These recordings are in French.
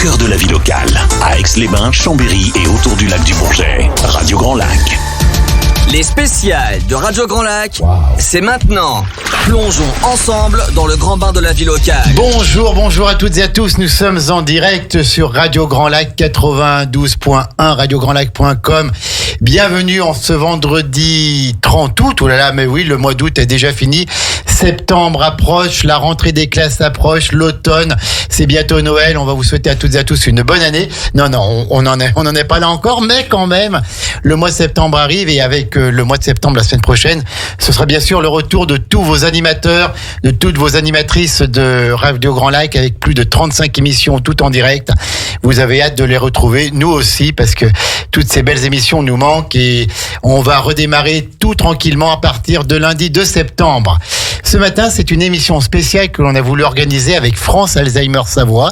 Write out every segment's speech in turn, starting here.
cœur de la vie locale, à Aix-les-Bains, Chambéry et autour du lac du Bourget. Radio Grand Lac. Les spéciales de Radio Grand Lac, c'est maintenant. Plongeons ensemble dans le grand bain de la vie locale. Bonjour à toutes et à tous. Nous sommes en direct sur Radio Grand Lac 92.1, radiograndlac.com. Bienvenue en ce vendredi 30 août. Oh là là, mais oui, le mois d'août est déjà fini. Septembre approche, la rentrée des classes approche, l'automne, c'est bientôt Noël. On va vous souhaiter à toutes et à tous une bonne année. Non, on n'en est pas là encore, mais quand même, le mois de septembre arrive et avec le mois de septembre, la semaine prochaine, ce sera bien sûr le retour de tous vos animateurs, de toutes vos animatrices de Radio Grand Lac avec plus de 35 émissions tout en direct. Vous avez hâte de les retrouver, nous aussi, parce que toutes ces belles émissions nous manquent et on va redémarrer tout tranquillement à partir de lundi 2 septembre. Ce matin, c'est une émission spéciale que l'on a voulu organiser avec France Alzheimer Savoie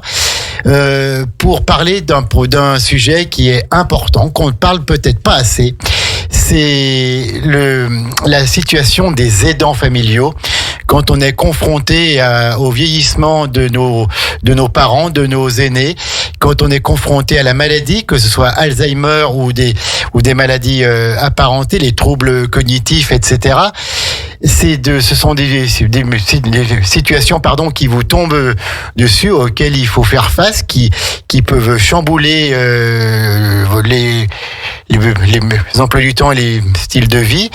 pour parler d'un sujet qui est important, qu'on ne parle peut-être pas assez. C'est la situation des aidants familiaux. Quand on est confronté au vieillissement de nos parents, de nos aînés, quand on est confronté à la maladie, que ce soit Alzheimer ou des maladies apparentées, les troubles cognitifs, etc. Ce sont des situations qui vous tombent dessus, auxquelles il faut faire face, qui peuvent chambouler les emplois du temps et les styles de vie.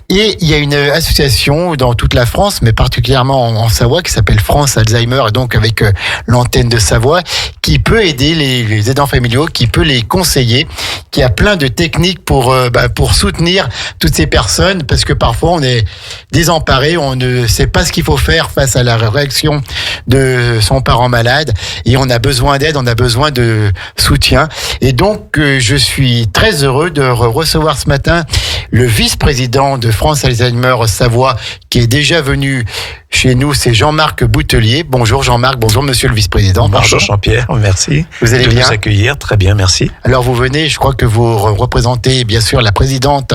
Et il y a une association dans toute la France, mais particulièrement en Savoie, qui s'appelle France Alzheimer, et donc avec l'antenne de Savoie, qui peut aider les aidants familiaux, qui peut les conseiller, qui a plein de techniques pour soutenir toutes ces personnes, parce que parfois on est désemparé, on ne sait pas ce qu'il faut faire face à la réaction de son parent malade, et on a besoin d'aide, on a besoin de soutien. Et donc je suis très heureux de recevoir ce matin le vice-président de France Alzheimer Savoie, qui est déjà venu chez nous, c'est Jean-Marc Boutelier. Bonjour Jean-Marc, bonjour monsieur le vice-président. Bonjour Jean-Pierre, merci. Vous allez bien? De nous accueillir, très bien, merci. Alors vous venez, je crois que vous représentez bien sûr la présidente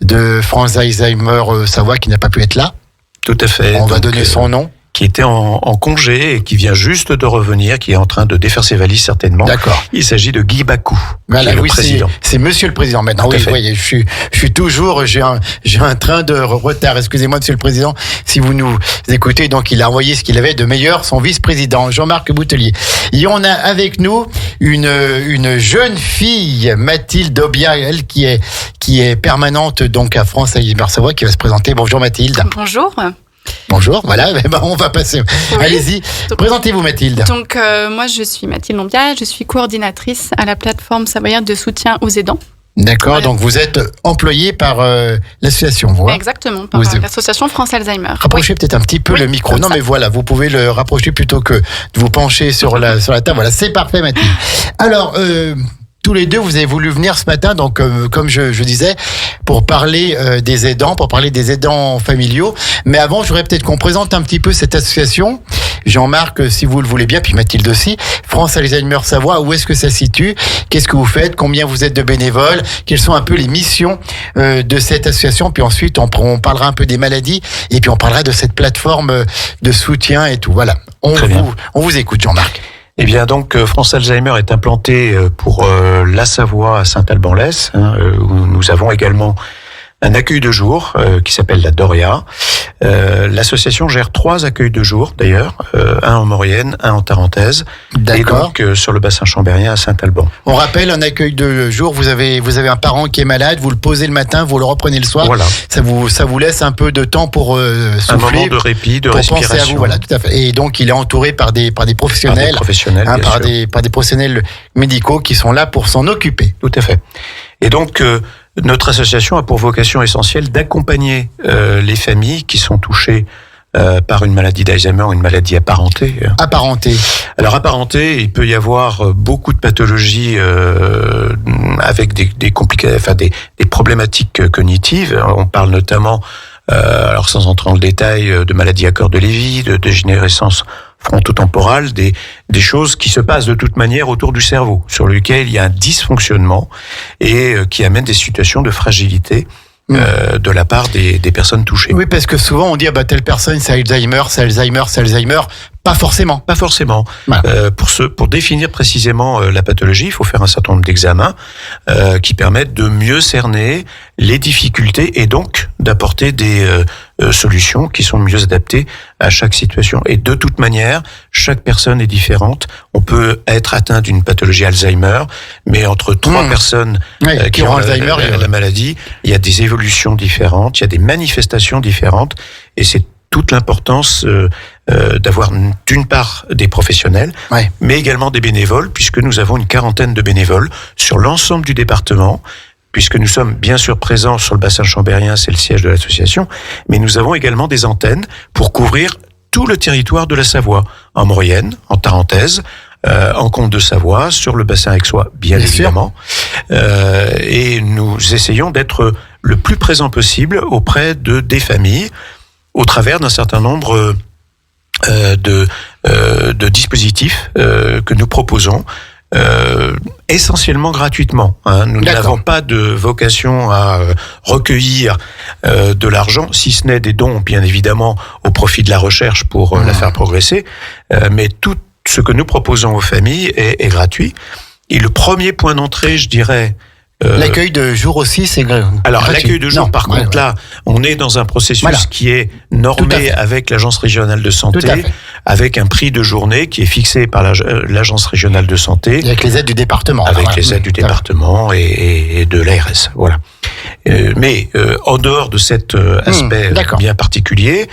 de France Alzheimer Savoie qui n'a pas pu être là. Tout à fait. On va donner son nom. Qui était en congé et qui vient juste de revenir, qui est en train de défaire ses valises certainement. D'accord. Il s'agit de Guy Bacou, voilà, qui est le président. C'est monsieur le président maintenant. Oui, voyez, je suis toujours, j'ai un train de retard. Excusez-moi, monsieur le président, si vous nous écoutez. Donc, il a envoyé ce qu'il avait de meilleur, son vice-président, Jean-Marc Boutelier. Et on a avec nous une jeune fille, Mathilde Obia, elle, qui est permanente donc à France Alzheimer Savoie, qui va se présenter. Bonjour Mathilde. Bonjour, voilà, on va passer. Oui. Allez-y, présentez-vous Mathilde. Donc moi je suis Mathilde Lombia, je suis coordinatrice à la plateforme savoyarde de soutien aux aidants. D'accord, voilà. Donc vous êtes employée par l'association, voilà. Exactement, par l'association France Alzheimer. Rapprochez peut-être un petit peu le micro. Non mais voilà, vous pouvez le rapprocher plutôt que de vous pencher sur la table. Voilà, c'est parfait Mathilde. Alors, tous les deux, vous avez voulu venir ce matin, donc comme je disais, pour parler des aidants, pour parler des aidants familiaux. Mais avant, je voudrais peut-être qu'on présente un petit peu cette association. Jean-Marc, si vous le voulez bien, puis Mathilde aussi. France Alzheimer Savoie, où est-ce que ça se situe? Qu'est-ce que vous faites? Combien vous êtes de bénévoles? Quelles sont un peu les missions de cette association? Puis ensuite, on parlera un peu des maladies et puis on parlera de cette plateforme de soutien et tout. Voilà. On vous écoute, Jean-Marc. Eh bien, donc, France Alzheimer est implantée pour la Savoie à Saint-Alban-l'Hesse, où nous avons également un accueil de jour qui s'appelle la Doria. L'association gère 3 accueils de jour, d'ailleurs, un en Maurienne, un en Tarentaise, d'accord. Et donc sur le bassin chambérien à Saint-Alban. On rappelle, un accueil de jour, vous avez un parent qui est malade, vous le posez le matin, vous le reprenez le soir. Voilà. Ça vous laisse un peu de temps pour souffler, un moment de répit, de respiration. Penser à vous, voilà, tout à fait. Et donc il est entouré par des professionnels, par des professionnels médicaux qui sont là pour s'en occuper. Tout à fait. Et donc notre association a pour vocation essentielle d'accompagner les familles qui sont touchées par une maladie d'Alzheimer ou une maladie apparentée. Apparentée. Alors apparentée, il peut y avoir beaucoup de pathologies avec des problématiques cognitives. On parle notamment, alors sans entrer dans le détail, de maladies à cœur de Lévy, de dégénérescence frontotemporale, des choses qui se passent de toute manière autour du cerveau, sur lequel il y a un dysfonctionnement et qui amène des situations de fragilité de la part des personnes touchées. Oui, parce que souvent on dit telle personne c'est Alzheimer, Pas forcément. Pas forcément. Voilà. Pour définir précisément la pathologie, il faut faire un certain nombre d'examens qui permettent de mieux cerner les difficultés et donc d'apporter des solutions qui sont mieux adaptées à chaque situation. Et de toute manière, chaque personne est différente. On peut être atteint d'une pathologie Alzheimer, mais entre trois personnes qui ont Alzheimer, la maladie, il y a des évolutions différentes, il y a des manifestations différentes, et c'est toute l'importance d'avoir d'une part des professionnels, mais également des bénévoles, puisque nous avons une 40aine de bénévoles sur l'ensemble du département, puisque nous sommes bien sûr présents sur le bassin chambérien, c'est le siège de l'association, mais nous avons également des antennes pour couvrir tout le territoire de la Savoie, en Maurienne, en Tarentaise, en Comte de Savoie, sur le bassin aixois, bien évidemment. Et nous essayons d'être le plus présent possible auprès des familles, au travers d'un certain nombre de dispositifs que nous proposons, essentiellement gratuitement. Nous n'avons pas de vocation à recueillir de l'argent, si ce n'est des dons, bien évidemment, au profit de la recherche pour la faire progresser, mais tout ce que nous proposons aux familles est gratuit. Et le premier point d'entrée, je dirais... l'accueil de jour aussi, c'est gratuit. Alors, l'accueil de jour, par contre, là, on est dans un processus qui est normé avec l'Agence régionale de santé, avec un prix de journée qui est fixé par l'Agence régionale de santé. Et avec les aides du département. Avec les aides du département et de l'ARS, voilà. Mais en dehors de cet aspect bien particulier,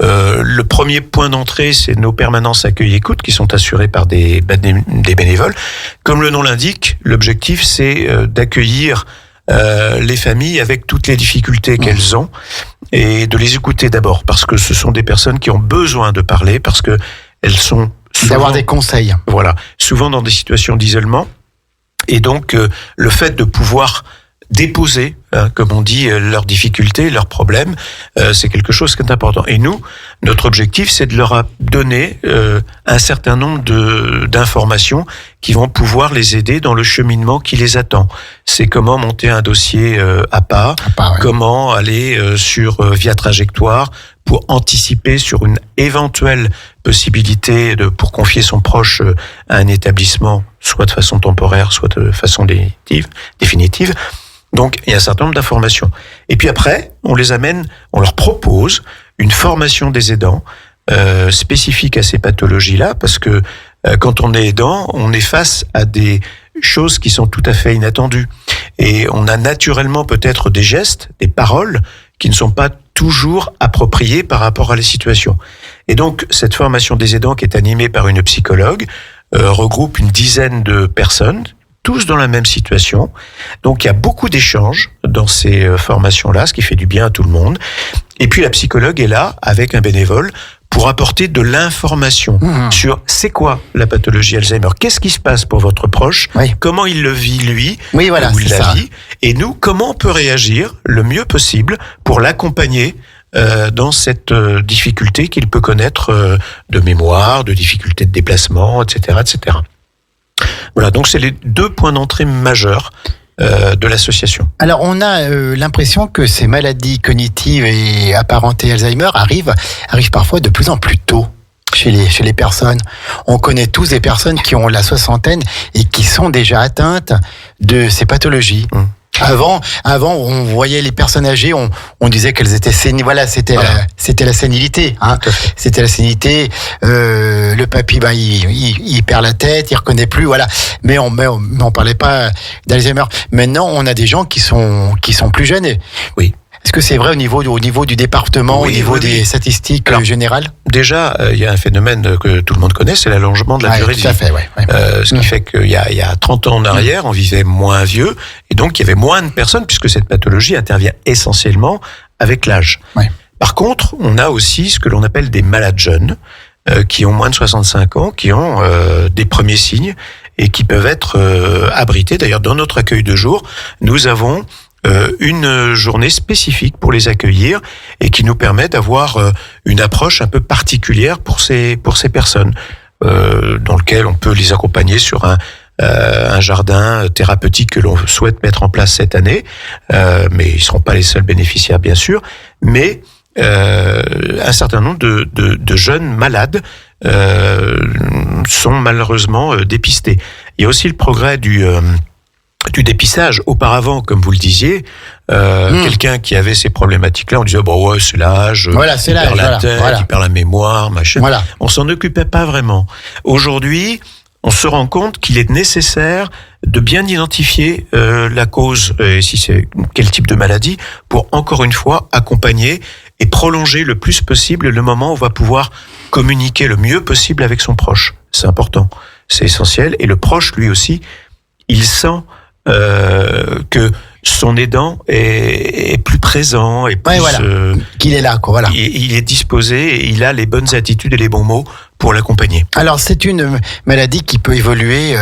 le premier point d'entrée, c'est nos permanences accueil-écoute qui sont assurées par des bénévoles. Comme le nom l'indique, l'objectif, c'est d'accueillir les familles avec toutes les difficultés qu'elles ont et de les écouter d'abord, parce que ce sont des personnes qui ont besoin de parler, parce que elles sont souvent, d'avoir des conseils. Voilà, souvent dans des situations d'isolement. Et donc, le fait de pouvoir déposer, comme on dit, leurs difficultés, leurs problèmes, c'est quelque chose qui est important. Et nous, notre objectif, c'est de leur donner un certain nombre d'informations qui vont pouvoir les aider dans le cheminement qui les attend. C'est comment monter un dossier à pas, comment aller via trajectoire pour anticiper sur une éventuelle possibilité pour confier son proche à un établissement, soit de façon temporaire, soit de façon définitive. Donc, il y a un certain nombre d'informations. Et puis après, on leur propose une formation des aidants spécifique à ces pathologies-là, parce que quand on est aidant, on est face à des choses qui sont tout à fait inattendues. Et on a naturellement peut-être des gestes, des paroles qui ne sont pas toujours appropriées par rapport à la situation. Et donc, cette formation des aidants qui est animée par une psychologue regroupe une dizaine de personnes, tous dans la même situation. Donc, il y a beaucoup d'échanges dans ces formations-là, ce qui fait du bien à tout le monde. Et puis, la psychologue est là, avec un bénévole, pour apporter de l'information sur c'est quoi la pathologie Alzheimer, qu'est-ce qui se passe pour votre proche, comment il le vit lui, ou il la vit, et nous, comment on peut réagir le mieux possible pour l'accompagner dans cette difficulté qu'il peut connaître de mémoire, de difficulté de déplacement, etc., etc. Voilà, donc c'est les deux points d'entrée majeurs de l'association. Alors, on a l'impression que ces maladies cognitives et apparentées Alzheimer arrivent parfois de plus en plus tôt chez les personnes. On connaît tous des personnes qui ont la soixantaine et qui sont déjà atteintes de ces pathologies. Avant, on voyait les personnes âgées, on disait qu'elles étaient séniles. Voilà, c'était la sénilité. C'était la sénilité. Le papy, il perd la tête, il reconnaît plus. Voilà. Mais on parlait pas d'Alzheimer. Maintenant, on a des gens qui sont plus jeunes. Oui. Est-ce que c'est vrai au niveau du département, au niveau des statistiques générales? Déjà, il y a un phénomène que tout le monde connaît, c'est l'allongement de la durée de vie. Tout à fait, ce qui fait qu'il y a 30 ans en arrière, on vivait moins vieux, et donc il y avait moins de personnes, puisque cette pathologie intervient essentiellement avec l'âge. Par contre, on a aussi ce que l'on appelle des malades jeunes, qui ont moins de 65 ans, qui ont des premiers signes, et qui peuvent être abrités. D'ailleurs, dans notre accueil de jour, nous avons une journée spécifique pour les accueillir et qui nous permet d'avoir une approche un peu particulière pour ces personnes, dans lequel on peut les accompagner sur un jardin thérapeutique que l'on souhaite mettre en place cette année, mais ils seront pas les seuls bénéficiaires bien sûr, mais un certain nombre de jeunes malades sont malheureusement dépistés. Il y a aussi le progrès du dépistage. Auparavant, comme vous le disiez, quelqu'un qui avait ces problématiques-là, on disait bon ouais, c'est l'âge, il perd la tête, il perd la mémoire, machin. Voilà. On s'en occupait pas vraiment. Aujourd'hui, on se rend compte qu'il est nécessaire de bien identifier la cause et si c'est quel type de maladie pour encore une fois accompagner et prolonger le plus possible le moment où on va pouvoir communiquer le mieux possible avec son proche. C'est important, c'est essentiel. Et le proche, lui aussi, il sent que son aidant est plus présent et plus qu'il est là, quoi. Voilà. Il est disposé et il a les bonnes attitudes et les bons mots pour l'accompagner. Alors c'est une maladie qui peut évoluer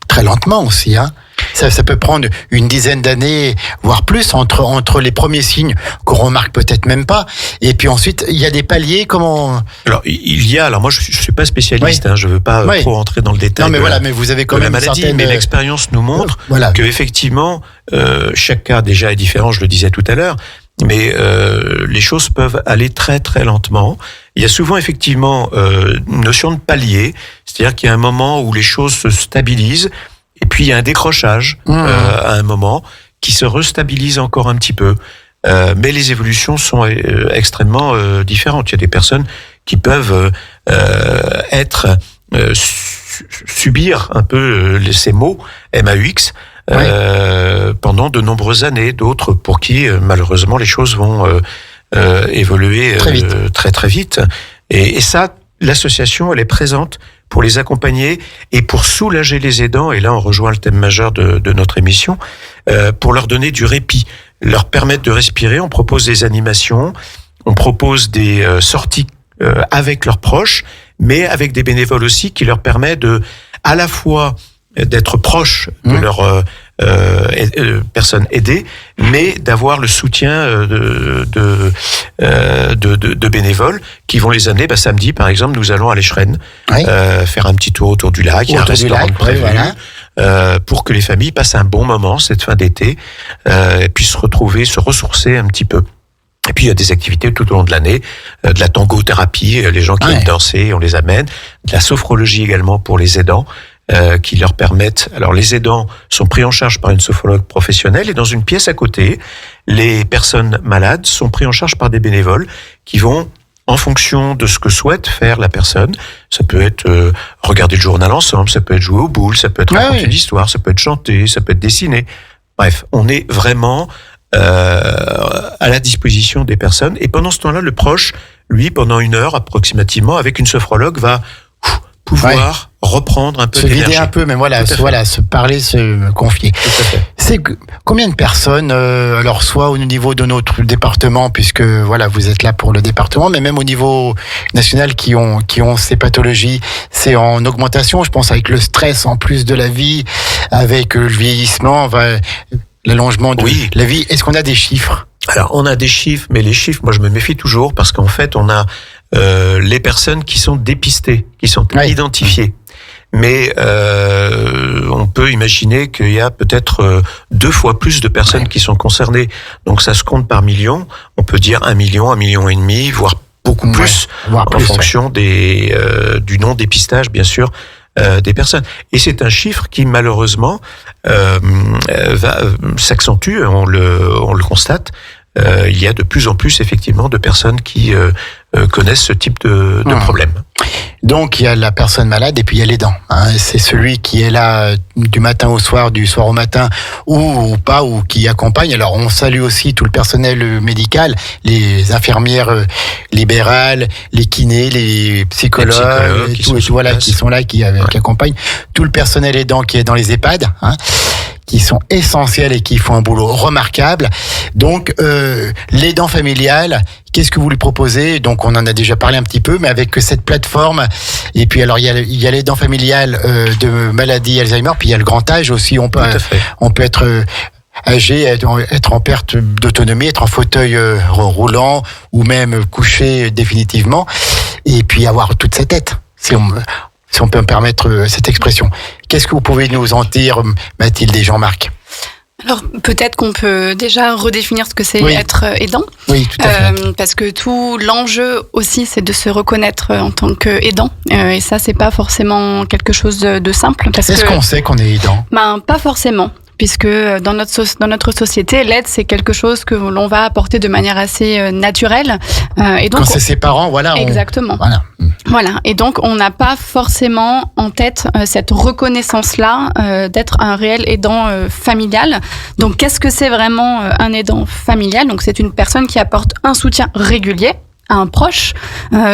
très lentement aussi, hein. Ça peut prendre une dizaine d'années, voire plus, entre les premiers signes qu'on remarque peut-être même pas. Et puis ensuite, il y a des paliers, comment... Alors moi je suis pas spécialiste, je veux pas trop rentrer dans le détail. Non mais mais vous avez quand même la maladie, mais l'expérience nous montre que effectivement, chaque cas déjà est différent, je le disais tout à l'heure, mais les choses peuvent aller très très lentement. Il y a souvent effectivement une notion de palier, c'est-à-dire qu'il y a un moment où les choses se stabilisent, et puis il y a un décrochage à un moment qui se restabilise encore un petit peu. Mais les évolutions sont extrêmement différentes. Il y a des personnes qui peuvent subir un peu ces mots MAUX pendant de nombreuses années. D'autres pour qui malheureusement les choses vont évoluer très très vite. Et ça, l'association, elle est présente pour les accompagner et pour soulager les aidants, et là on rejoint le thème majeur de notre émission, pour leur donner du répit, leur permettre de respirer. On propose des animations, on propose des sorties avec leurs proches, mais avec des bénévoles aussi qui leur permettent à la fois d'être proches de leur personnes aidées, mais d'avoir le soutien de bénévoles qui vont les amener. Samedi, par exemple, nous allons à l'Écheren faire un petit tour autour du lac. Il y a un restaurant prévu pour que les familles passent un bon moment cette fin d'été et puissent se ressourcer un petit peu. Et puis il y a des activités tout au long de l'année, de la tango-thérapie, les gens qui aiment danser, on les amène, de la sophrologie également pour les aidants, qui leur permettent... Alors les aidants sont pris en charge par une sophrologue professionnelle et dans une pièce à côté, les personnes malades sont pris en charge par des bénévoles qui vont, en fonction de ce que souhaite faire la personne, ça peut être regarder le journal ensemble, ça peut être jouer aux boules, ça peut être raconter une histoire, ça peut être chanter, ça peut être dessiner. Bref, on est vraiment à la disposition des personnes. Et pendant ce temps-là, le proche, lui, pendant 1 heure approximativement, avec une sophrologue, va pouvoir reprendre un peu se d'énergie. Vider un peu, mais se parler, se confier. Tout à fait. C'est combien de personnes, alors soit au niveau de notre département, puisque vous êtes là pour le département, mais même au niveau national qui ont ces pathologies, c'est en augmentation, je pense, avec le stress en plus de la vie, avec le vieillissement, l'allongement de la vie. Est-ce qu'on a des chiffres? Alors, on a des chiffres, mais les chiffres, moi, je me méfie toujours parce qu'en fait, on a les personnes qui sont dépistées, qui sont identifiées. Mais on peut imaginer qu'il y a peut-être 2 fois plus de personnes qui sont concernées. Donc, ça se compte par millions. On peut dire 1 million, 1,5 million, voire beaucoup plus, en fonction du non-dépistage, bien sûr, des personnes. Et c'est un chiffre qui, malheureusement, s'accentue, on le constate. Il y a de plus en plus, effectivement, de personnes qui connaissent ce type de problème. Donc, il y a la personne malade et puis il y a l'aidant. C'est celui qui est là du matin au soir, du soir au matin, ou pas, ou qui accompagne. Alors, on salue aussi tout le personnel médical, les infirmières libérales, les kinés, les psychologues qui sont là, qui accompagnent. Tout le personnel aidant qui est dans les EHPAD, qui sont essentiels et qui font un boulot remarquable. Donc, l'aidant familial, qu'est-ce que vous lui proposez? Donc, on en a déjà parlé un petit peu, mais avec cette plateforme, et puis alors, il y a l'aidant familial de maladie Alzheimer, puis il y a le grand âge aussi. On peut être âgé, être en perte d'autonomie, être en fauteuil roulant, ou même couché définitivement, et puis avoir toute sa tête, si on peut me permettre cette expression. Qu'est-ce que vous pouvez nous en dire, Mathilde et Jean-Marc? Alors peut-être qu'on peut déjà redéfinir ce que c'est être aidant. Oui, tout à fait. Parce que tout l'enjeu aussi, c'est de se reconnaître en tant qu'aidant. Et ça, c'est pas forcément quelque chose de simple. Est-ce qu'on sait qu'on est aidant ? Pas forcément. Puisque dans notre société, l'aide, c'est quelque chose que l'on va apporter de manière assez naturelle. Et donc, quand c'est ses parents, voilà. Exactement. Voilà. Et donc, on n'a pas forcément en tête cette reconnaissance-là d'être un réel aidant familial. Donc, qu'est-ce que c'est vraiment un aidant familial ? Donc, c'est une personne qui apporte un soutien régulier à un proche,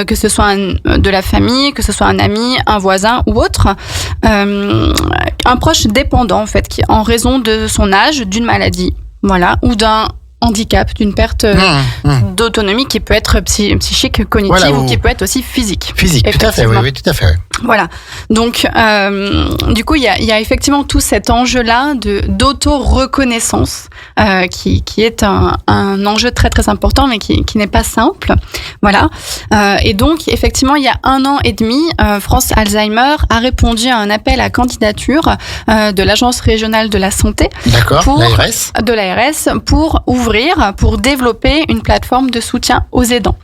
que ce soit de la famille, que ce soit un ami, un voisin ou autre, un proche dépendant en fait, qui en raison de son âge, d'une maladie, voilà, ou d'un handicap, d'une perte d'autonomie qui peut être psychique, cognitive ou qui peut être aussi physique. Physique, tout à fait, oui, tout à fait. Voilà. Donc, du coup, il y a effectivement tout cet enjeu-là d'auto-reconnaissance qui est un enjeu très très important, mais qui n'est pas simple. Voilà. Et donc, effectivement, il y a 1 an et demi, France Alzheimer a répondu à un appel à candidature de l'Agence régionale de la santé. D'accord. L'ARS. De l'ARS pour développer une plateforme de soutien aux aidants.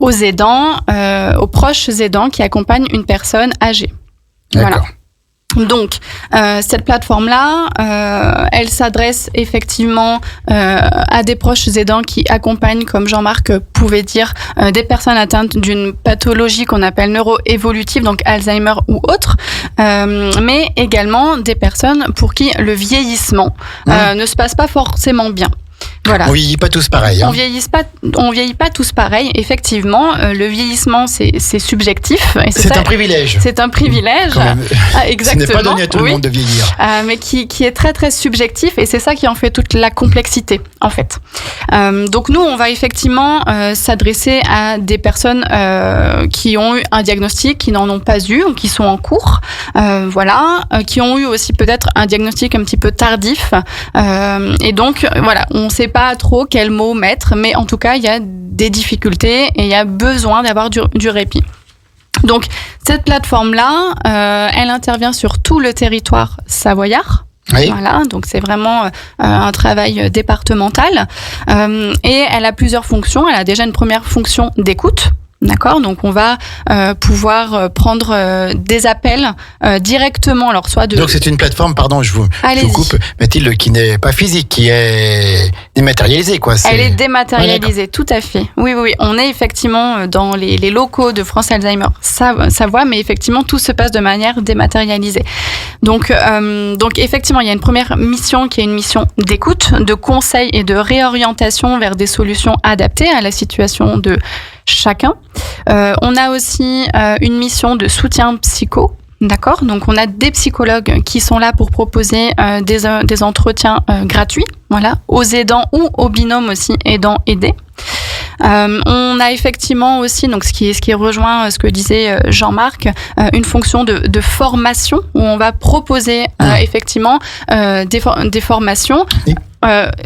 Aux proches aidants qui accompagnent une personne âgée. D'accord. Voilà. Donc, cette plateforme-là, elle s'adresse effectivement à des proches aidants qui accompagnent, comme Jean-Marc pouvait dire, des personnes atteintes d'une pathologie qu'on appelle neuroévolutive, donc Alzheimer ou autre, mais également des personnes pour qui le vieillissement ne se passe pas forcément bien. Voilà. On vieillit pas tous pareil. On vieillit pas tous pareil. Effectivement, le vieillissement, c'est subjectif. Et c'est un privilège. C'est un privilège. Exactement. Ce n'est pas donné à tout le monde de vieillir. Mais qui est très très subjectif, et c'est ça qui en fait toute la complexité, en fait. Donc nous, on va effectivement s'adresser à des personnes qui ont eu un diagnostic, qui n'en ont pas eu, ou qui sont en cours, qui ont eu aussi peut-être un diagnostic un petit peu tardif. Et donc, voilà, on ne sait pas trop quel mot mettre, mais en tout cas, il y a des difficultés et il y a besoin d'avoir du répit. Donc, cette plateforme-là, elle intervient sur tout le territoire savoyard. Oui. Voilà, donc c'est vraiment un travail départemental. Et elle a plusieurs fonctions. Elle a déjà une première fonction d'écoute. D'accord, donc on va pouvoir prendre des appels directement, alors soit de. Donc c'est une plateforme, pardon, je vous coupe, Mathilde, qui n'est pas physique, qui est dématérialisée, quoi. Elle est dématérialisée, tout à fait. Oui, on est effectivement dans les locaux de France Alzheimer Savoie, mais effectivement tout se passe de manière dématérialisée. Donc effectivement, il y a une première mission qui est une mission d'écoute, de conseil et de réorientation vers des solutions adaptées à la situation de chacun. On a aussi une mission de soutien psycho. D'accord, donc on a des psychologues qui sont là pour proposer des entretiens gratuits, voilà, aux aidants ou aux binômes aussi aidants-aidés. On a effectivement aussi, donc ce qui rejoint ce que disait Jean-Marc, une fonction de formation où on va proposer effectivement des formations. Oui.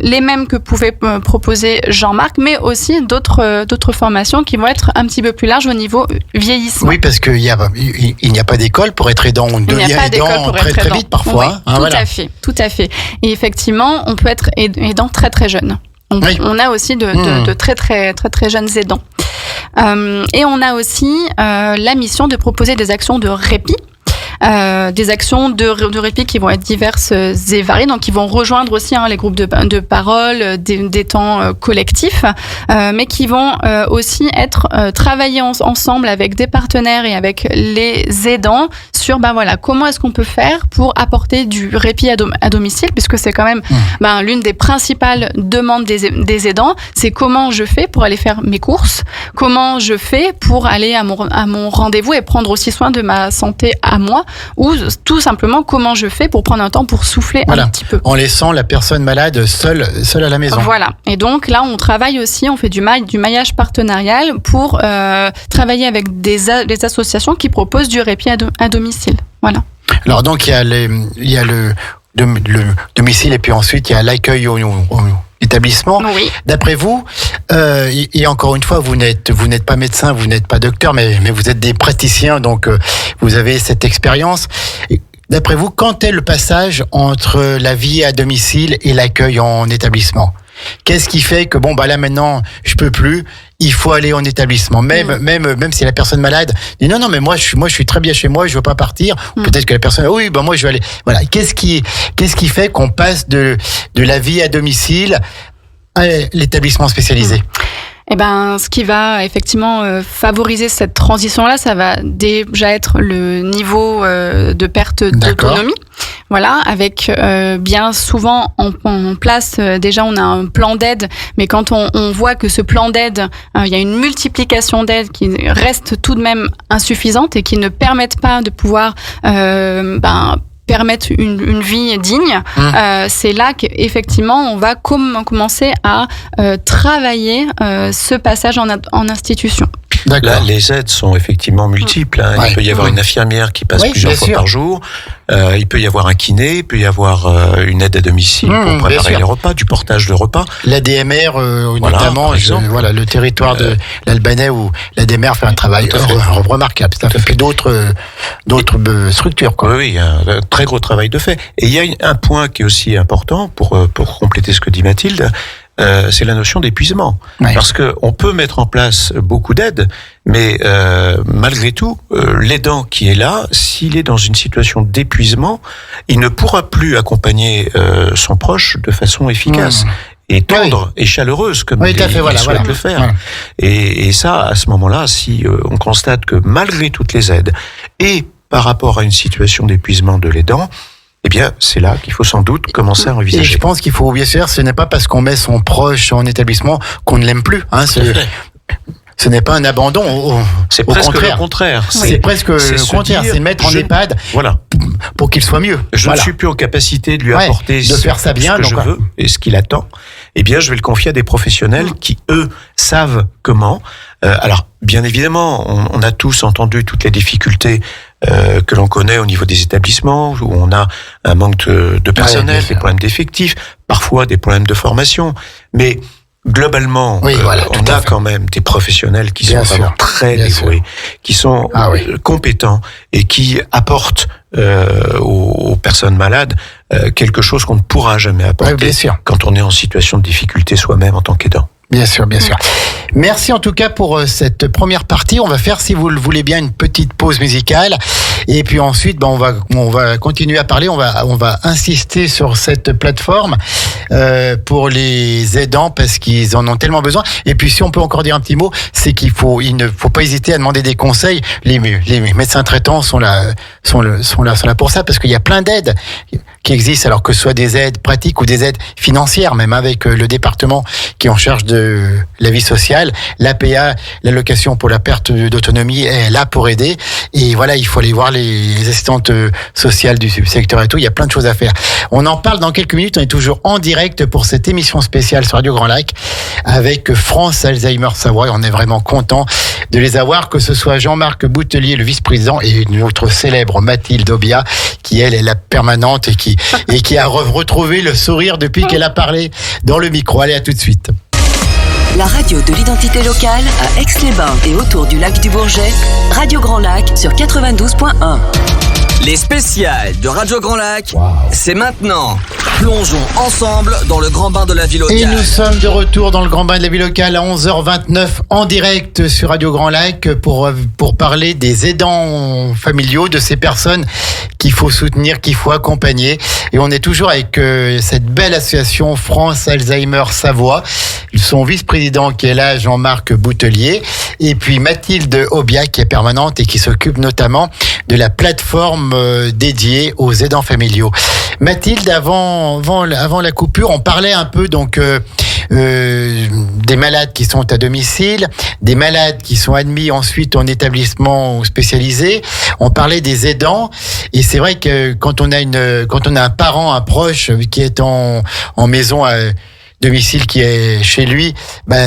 Les mêmes que pouvait proposer Jean-Marc, mais aussi d'autres formations qui vont être un petit peu plus larges au niveau vieillissement. Oui, parce qu'il n'y a pas d'école pour être aidant. On devient aidant très vite parfois. Oui, tout à fait. Et effectivement, on peut être aidant très très jeune. On a aussi de très très très très jeunes aidants. Et on a aussi la mission de proposer des actions de répit. Des actions de répit qui vont être diverses et variées, donc qui vont rejoindre aussi les groupes de parole, des temps collectifs, mais qui vont aussi être travaillés ensemble avec des partenaires et avec les aidants sur comment est-ce qu'on peut faire pour apporter du répit à domicile, puisque c'est quand même l'une des principales demandes des aidants, c'est comment je fais pour aller faire mes courses, comment je fais pour aller à mon rendez-vous et prendre aussi soin de ma santé à moi, ou tout simplement comment je fais pour prendre un temps pour souffler un petit peu. En laissant la personne malade seule à la maison. Voilà. Et donc là, on travaille aussi, on fait du maillage partenarial pour travailler avec des associations qui proposent du répit à domicile. Voilà. Alors donc il y a le domicile et puis ensuite il y a l'accueil au établissement. Oui. D'après vous, et encore une fois, vous n'êtes pas médecin, vous n'êtes pas docteur, mais vous êtes des praticiens, donc vous avez cette expérience. d'après vous, quand est le passage entre la vie à domicile et l'accueil en établissement ? Qu'est-ce qui fait que là maintenant je peux plus, il faut aller en établissement, même si la personne malade dit non mais moi je suis très bien chez moi, je veux pas partir. Peut-être que la personne moi je vais aller. Voilà, qu'est-ce qui fait qu'on passe de la vie à domicile à l'établissement spécialisé ? Ce qui va effectivement favoriser cette transition-là, ça va déjà être le niveau de perte d'autonomie. Voilà, avec bien souvent en place, déjà on a un plan d'aide, mais quand on voit que ce plan d'aide, il y a une multiplication d'aides qui reste tout de même insuffisante et qui ne permettent pas de pouvoir permettre une vie digne, c'est là qu'effectivement on va commencer à travailler ce passage en institution. Là, les aides sont effectivement multiples. Il peut y avoir une infirmière qui passe plusieurs fois par jour. Il peut y avoir un kiné, il peut y avoir une aide à domicile pour préparer les repas, du portage de repas. L'ADMR, notamment, le territoire de l'Albanais où l'ADMR fait un travail remarquable. Ça fait d'autres structures. Oui, un très gros travail de fait. Et il y a un point qui est aussi important pour compléter ce que dit Mathilde. C'est la notion d'épuisement. Parce que on peut mettre en place beaucoup d'aides, mais malgré tout, l'aidant qui est là, s'il est dans une situation d'épuisement, il ne pourra plus accompagner son proche de façon efficace. Et tendre et chaleureuse comme il souhaite le faire. Voilà. Et ça, à ce moment-là, si on constate que malgré toutes les aides et par rapport à une situation d'épuisement de l'aidant, eh bien, c'est là qu'il faut sans doute commencer à envisager. Et je pense qu'il faut bien sûr, ce n'est pas parce qu'on met son proche en établissement qu'on ne l'aime plus. Ce n'est pas un abandon. C'est presque le contraire. C'est presque le contraire. C'est mettre en EHPAD pour qu'il soit mieux. Je ne suis plus en capacité de lui apporter de faire ça bien, ce que je veux et ce qu'il attend. Eh bien, je vais le confier à des professionnels qui, eux, savent comment. Alors, bien évidemment, on a tous entendu toutes les difficultés que l'on connaît au niveau des établissements, où on a un manque de personnel, des problèmes d'effectifs, parfois des problèmes de formation. Mais globalement, on a quand même des professionnels qui sont vraiment très dévoués, qui sont compétents et qui apportent aux personnes malades quelque chose qu'on ne pourra jamais apporter quand on est en situation de difficulté soi-même en tant qu'aidant. Bien sûr, bien sûr. Merci en tout cas pour cette première partie. On va faire, si vous le voulez bien, une petite pause musicale. Et puis ensuite, on va continuer à parler. On va insister sur cette plateforme pour les aidants parce qu'ils en ont tellement besoin. Et puis, si on peut encore dire un petit mot, c'est il ne faut pas hésiter à demander des conseils. Les médecins traitants sont là pour ça parce qu'il y a plein d'aides qui existent, alors que ce soit des aides pratiques ou des aides financières, même avec le département qui est en charge de la vie sociale. L'APA, l'allocation pour la perte d'autonomie, est là pour aider. Et voilà, il faut aller voir les assistantes sociales du secteur et tout. Il y a plein de choses à faire. On en parle dans quelques minutes. On est toujours en direct pour cette émission spéciale sur Radio Grand Lac avec France Alzheimer Savoie. On est vraiment content de les avoir, que ce soit Jean-Marc Boutelier, le vice-président, et notre célèbre Mathilde Obia, qui elle est la permanente et qui a retrouvé le sourire depuis qu'elle a parlé dans le micro. Allez, à tout de suite. La radio de l'identité locale à Aix-les-Bains et autour du lac du Bourget, Radio Grand Lac sur 92.1. Les spéciales de Radio Grand Lac, c'est maintenant. Plongeons ensemble dans le grand bain de la vie locale. Et nous sommes de retour dans le grand bain de la vie locale à 11h29 en direct sur Radio Grand Lac pour parler des aidants familiaux, de ces personnes qu'il faut soutenir, qu'il faut accompagner. Et on est toujours avec cette belle association France Alzheimer Savoie. Son vice-président qui est là, Jean-Marc Boutelier, et puis Mathilde Obia qui est permanente et qui s'occupe notamment de la plateforme dédiée aux aidants familiaux. Mathilde, avant la coupure, on parlait un peu donc des malades qui sont à domicile, des malades qui sont admis ensuite en établissement spécialisé. On parlait des aidants, et c'est vrai que quand on a un parent, un proche qui est en maison à domicile, qui est chez lui,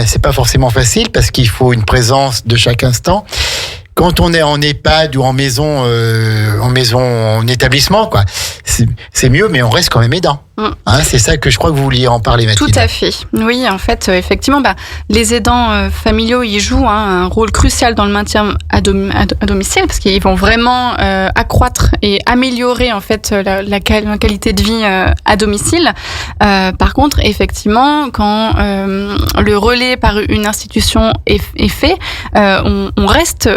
c'est pas forcément facile parce qu'il faut une présence de chaque instant. Quand on est en EHPAD ou en établissement, c'est mieux, mais on reste quand même aidant. Hein, c'est ça que je crois que vous vouliez en parler, Mathilde. Tout à fait. Oui, en fait, effectivement, les aidants familiaux, ils jouent un rôle crucial dans le maintien à domicile, parce qu'ils vont vraiment accroître et améliorer en fait la qualité de vie à domicile. Par contre, effectivement, quand le relais par une institution est fait, on reste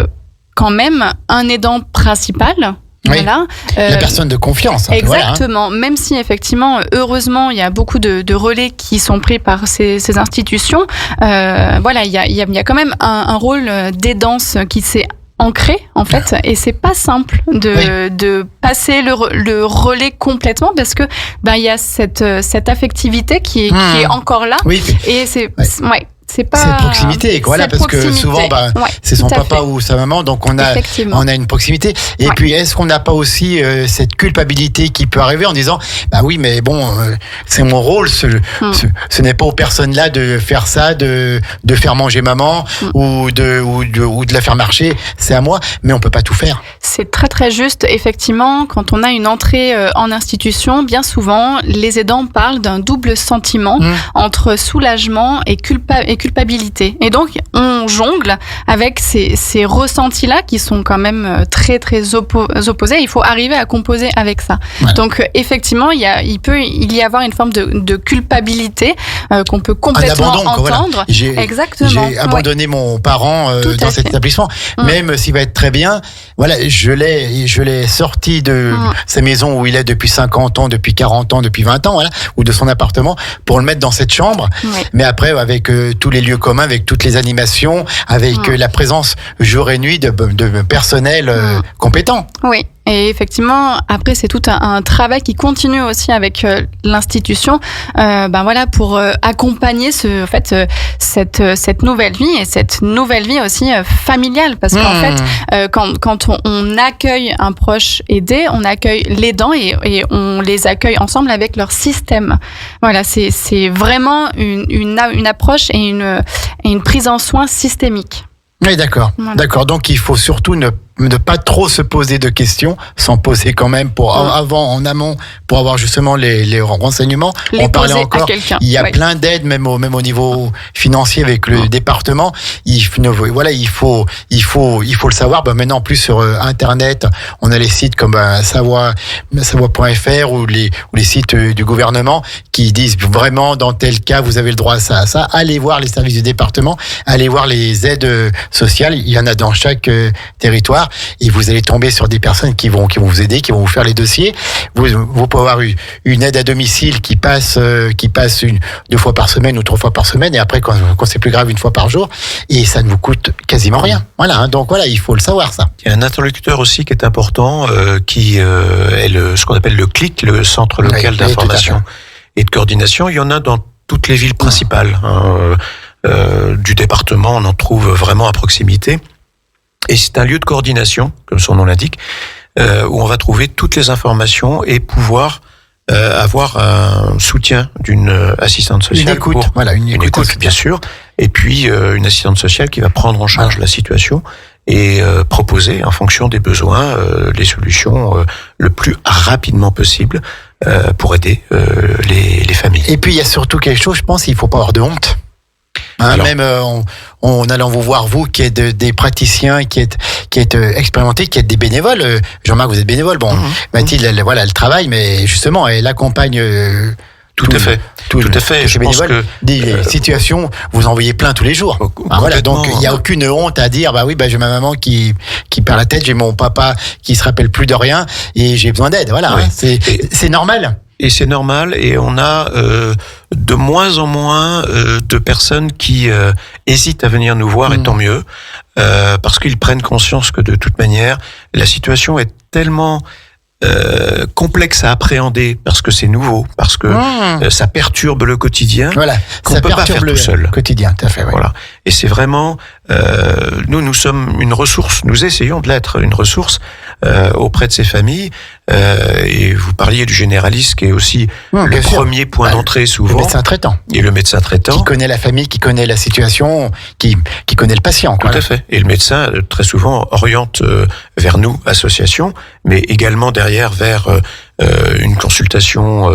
quand même un aidant principal. Oui. Voilà. La personne de confiance. Exactement. Voilà, hein. Même si effectivement, heureusement, il y a beaucoup de relais qui sont pris par ces institutions. Voilà, il y a quand même un rôle d'aidance qui s'est ancré en fait, et c'est pas simple de passer le relais complètement, parce que il y a cette affectivité qui est encore là. Oui. Et c'est c'est pas. C'est proximité, voilà, parce que souvent, c'est son papa ou sa maman, donc on a une proximité. Et puis, est-ce qu'on n'a pas aussi cette culpabilité qui peut arriver en disant, oui, mais bon, c'est mon rôle, ce n'est pas aux personnes là de faire ça, de faire manger maman ou de la faire marcher, c'est à moi, mais on peut pas tout faire. C'est très très juste. Effectivement, quand on a une entrée en institution, bien souvent, les aidants parlent d'un double sentiment entre soulagement et culpabilité. Et donc, on jongle avec ces ressentis-là qui sont quand même très très opposés. Il faut arriver à composer avec ça. Voilà. Donc, effectivement, il peut y avoir une forme de culpabilité qu'on peut complètement entendre. Voilà. J'ai abandonné mon parent dans cet établissement, même s'il va être très bien. Voilà, je l'ai sorti de sa maison où il est depuis 50 ans, depuis 40 ans, depuis 20 ans, voilà, ou de son appartement, pour le mettre dans cette chambre. Mais après, avec tous les lieux communs, avec toutes les animations, avec la présence jour et nuit de personnel compétent. Oui. Et effectivement, après, c'est tout un travail qui continue aussi avec l'institution, pour accompagner cette nouvelle vie, et cette nouvelle vie aussi familiale, parce qu'en fait, quand on accueille un proche aidé, on accueille l'aidant et on les accueille ensemble avec leur système. Voilà, c'est vraiment une approche et une prise en soin systémique. Oui, d'accord. Voilà. D'accord. Donc, il faut surtout ne pas trop se poser de questions, s'en poser quand même en amont, pour avoir justement les renseignements. On parlait encore. Il y a plein d'aides, même au niveau financier avec le département. Il faut le savoir. Maintenant, en plus sur Internet, on a les sites comme Savoie.fr ou les sites du gouvernement qui disent vraiment dans tel cas vous avez le droit à ça, à ça. Allez voir les services du département, allez voir les aides sociales. Il y en a dans chaque territoire. Et vous allez tomber sur des personnes qui vont vous aider, qui vont vous faire les dossiers. Vous pouvez avoir une aide à domicile qui passe 2 fois par semaine ou 3 fois par semaine, et après quand c'est plus grave, 1 fois par jour, et ça ne vous coûte quasiment rien. Voilà, hein, donc voilà, il faut le savoir ça. Il y a un interlocuteur aussi qui est important, qui est ce qu'on appelle le CLIC, le Centre local d'information et de coordination. Il y en a dans toutes les villes principales du département. On en trouve vraiment à proximité. Et c'est un lieu de coordination, comme son nom l'indique, où on va trouver toutes les informations et pouvoir avoir un soutien d'une assistante sociale. Une écoute, une écoute, bien sûr. Et puis une assistante sociale qui va prendre en charge la situation et proposer, en fonction des besoins, les solutions le plus rapidement possible pour aider les familles. Et puis il y a surtout quelque chose, je pense, il ne faut pas avoir de honte. Même en allant vous voir, vous qui êtes des praticiens, qui êtes expérimentés, qui êtes des bénévoles. Jean-Marc, vous êtes bénévole. Bon, Mathilde, elle travaille, mais justement, elle accompagne. Tout à fait. Je pense que des situations, vous en voyez plein tous les jours. Voilà, donc il n'y a aucune honte à dire, j'ai ma maman qui perd la tête, j'ai mon papa qui se rappelle plus de rien et j'ai besoin d'aide. Voilà, c'est normal. Et c'est normal, et on a de moins en moins de personnes qui hésitent à venir nous voir, et tant mieux, parce qu'ils prennent conscience que de toute manière, la situation est tellement complexe à appréhender, parce que c'est nouveau, parce que ça perturbe le quotidien, qu'on ne peut pas faire tout seul. Quotidien, tout à fait. Voilà. Et c'est vraiment, nous sommes une ressource, nous essayons de l'être, une ressource auprès de ces familles. Et vous parliez du généraliste qui est aussi le premier point d'entrée souvent. Le médecin traitant. Et le médecin traitant. Qui connaît la famille, qui connaît la situation, qui connaît le patient. Tout à fait. Et le médecin, très souvent, oriente vers nous, association, mais également derrière vers une consultation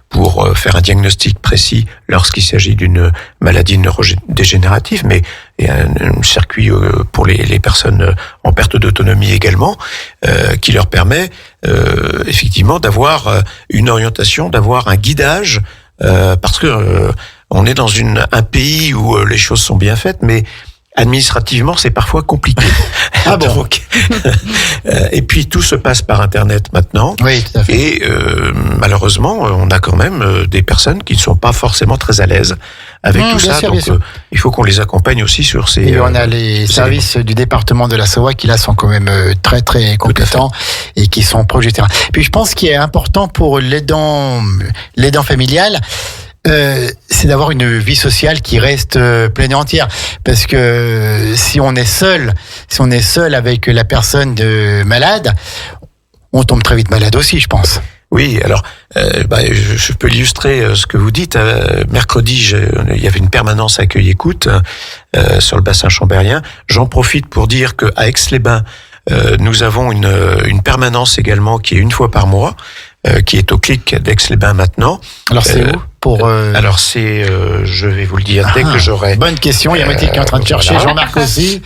pour faire un diagnostic précis lorsqu'il s'agit d'une maladie neurodégénérative, mais et un circuit pour les personnes en perte d'autonomie également, qui leur permet effectivement d'avoir une orientation, d'avoir un guidage, parce que on est dans un pays où les choses sont bien faites, mais administrativement, c'est parfois compliqué. Ah bon. Donc, et puis tout se passe par Internet maintenant. Oui, tout à fait. Et malheureusement, on a quand même des personnes qui ne sont pas forcément très à l'aise avec tout bien ça. sûr, Donc, bien sûr. il faut qu'on les accompagne aussi sur ces. Et on a les services du département de la Savoie qui là sont quand même très très compétents et qui sont proches du terrain. Puis je pense qu'il est important pour l'aidant familial, c'est d'avoir une vie sociale qui reste pleine et entière, parce que si on est seul avec la personne malade, on tombe très vite malade aussi, je pense. Oui, alors je peux illustrer ce que vous dites. Mercredi, il y avait une permanence accueil-écoute sur le bassin chambérien. J'en profite pour dire que à Aix-les-Bains, nous avons une permanence également qui est une fois par mois, qui est au Clic d'Aix-les-Bains maintenant. Alors c'est où pour Alors c'est, je vais vous le dire dès que j'aurai. Bonne question. Il y a Mathilde qui est en train de chercher. Voilà. Jean-Marc aussi.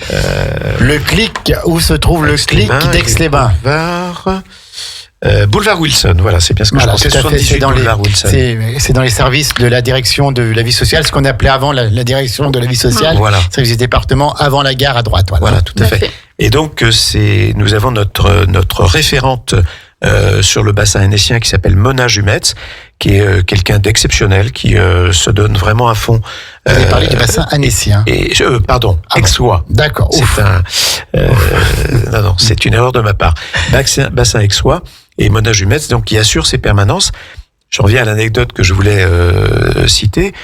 Le Clic, où se trouve le Clic d'Aix-les-Bains? Boulevard Wilson, voilà, c'est bien ce que je pensais. Tout à fait, 78 Boulevard Wilson. c'est dans les services de la direction de la vie sociale, ce qu'on appelait avant la direction de la vie sociale, Voilà. service du département, avant la gare à droite. Voilà, tout à fait. Et donc, nous avons notre référente sur le bassin hennessien qui s'appelle Mona Jumetz, qui est quelqu'un d'exceptionnel, qui se donne vraiment à fond. Vous avez parlé du bassin hennessien. Pardon, Aixois. D'accord. Non, c'est une erreur de ma part. Bassin Aixois et Mona Jumetz, donc qui assure ses permanences. Je reviens à l'anecdote que je voulais citer,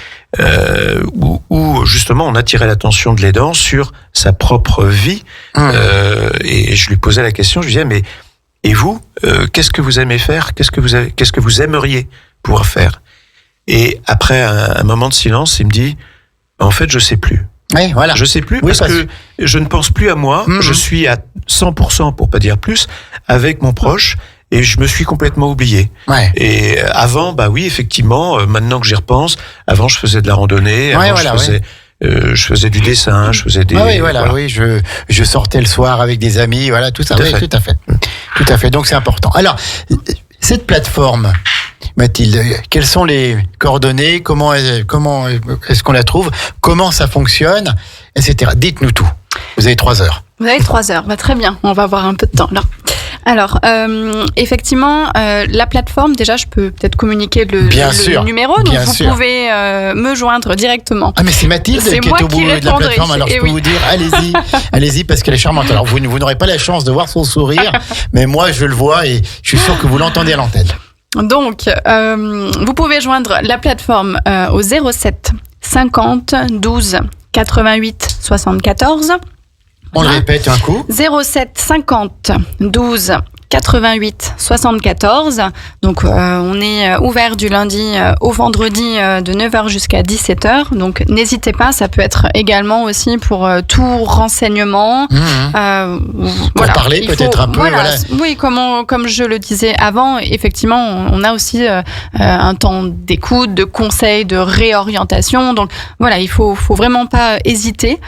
où justement on attirait l'attention de l'aidant sur sa propre vie, et je lui posais la question, je lui disais mais et vous, qu'est-ce que vous aimez faire, qu'est-ce que vous aimeriez pouvoir faire? Et après un moment de silence, il me dit en fait je sais plus. Oui, voilà. Je sais plus parce que je ne pense plus à moi, je suis à 100% pour pas dire plus avec mon proche. Et je me suis complètement oublié. Ouais. Et avant, bah oui, effectivement, maintenant que j'y repense, avant je faisais de la randonnée, avant je faisais du dessin, je faisais des. Oui, je sortais le soir avec des amis, voilà, tout ça. Oui, tout à fait. Donc c'est important. Alors, cette plateforme, Mathilde, quelles sont les coordonnées, comment est-ce qu'on la trouve, comment ça fonctionne, etc. Dites-nous tout. Vous avez 3 heures. Vous avez 3 heures, bah, très bien, on va avoir un peu de temps là. Alors, effectivement, la plateforme, déjà, je peux peut-être communiquer le numéro, donc vous pouvez me joindre directement. Ah, mais c'est Mathilde qui est au bout de la plateforme, alors je peux vous dire, allez-y, parce qu'elle est charmante. Alors, vous n'aurez pas la chance de voir son sourire, mais moi, je le vois et je suis sûr que vous l'entendez à l'antenne. Donc, vous pouvez joindre la plateforme au 07 50 12 88 74. On le répète un coup. 07 50 12 88 74. Donc, on est ouvert du lundi au vendredi de 9h jusqu'à 17h. Donc, n'hésitez pas, ça peut être également aussi pour tout renseignement. Pour parler peut-être un peu. Oui, comme je le disais avant, effectivement, on a aussi un temps d'écoute, de conseil, de réorientation. Donc, voilà, il faut vraiment pas hésiter.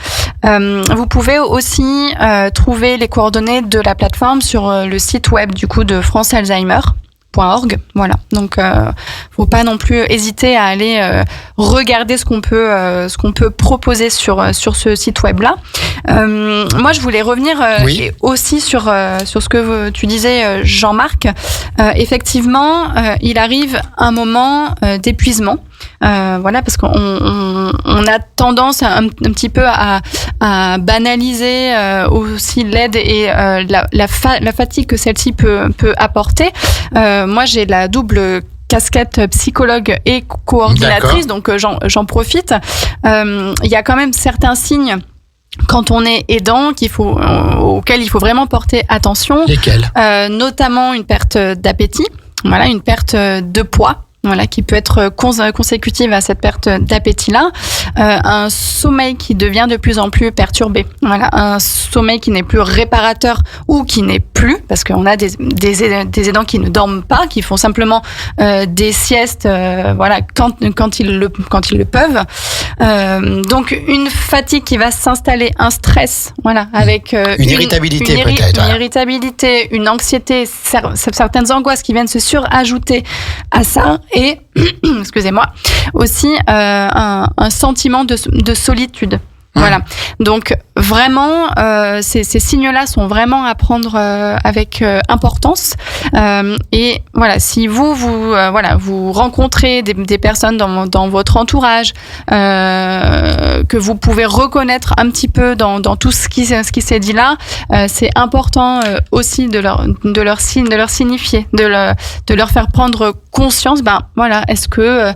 Vous pouvez aussi trouver les coordonnées de la plateforme sur le site web du coup de francealzheimer.org. Voilà. Donc, faut pas non plus hésiter à aller regarder ce qu'on peut proposer sur ce site web là. Moi, je voulais revenir aussi sur ce que tu disais, Jean-Marc. Effectivement, il arrive un moment d'épuisement. Voilà, parce qu'on a tendance un petit peu à banaliser aussi l'aide et la fatigue que celle-ci peut apporter. Moi, j'ai la double casquette psychologue et coordinatrice, donc j'en profite. Il y a quand même certains signes quand on est aidant auxquels il faut vraiment porter attention. Lesquels ? Notamment une perte d'appétit, voilà, une perte de poids. voilà, qui peut être consécutive à cette perte d'appétit-là, un sommeil qui devient de plus en plus perturbé, voilà, un sommeil qui n'est plus réparateur ou qui n'est plus, parce qu'on a des aidants qui ne dorment pas, qui font simplement des siestes, voilà, quand ils le peuvent. Donc une fatigue qui va s'installer, un stress, voilà, avec une irritabilité peut-être. Une irritabilité, une anxiété, certaines angoisses qui viennent se surajouter à ça, et excusez-moi, aussi un sentiment de solitude. Voilà. Donc vraiment, ces signes-là sont vraiment à prendre avec importance. Et voilà, si vous rencontrez des personnes dans votre entourage que vous pouvez reconnaître un petit peu dans tout ce qui s'est dit là, c'est important aussi de leur signifier, de leur faire prendre conscience. Ben voilà, est-ce que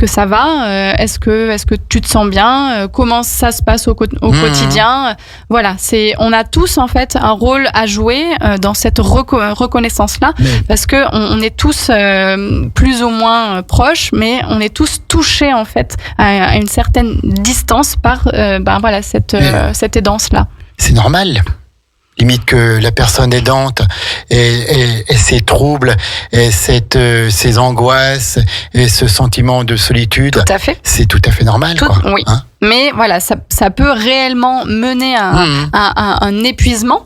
ça va, est-ce que tu te sens bien, comment ça se passe au quotidien. Voilà, on a tous en fait un rôle à jouer dans cette reconnaissance-là, parce que on est tous plus ou moins proches, mais on est tous touchés en fait à une certaine distance par cette aidance-là. C'est normal. Limite que la personne aidante et ses troubles et ses angoisses et ce sentiment de solitude. Tout à fait. C'est tout à fait normal, quoi. Oui. Hein? Mais voilà, ça peut réellement mener à un épuisement.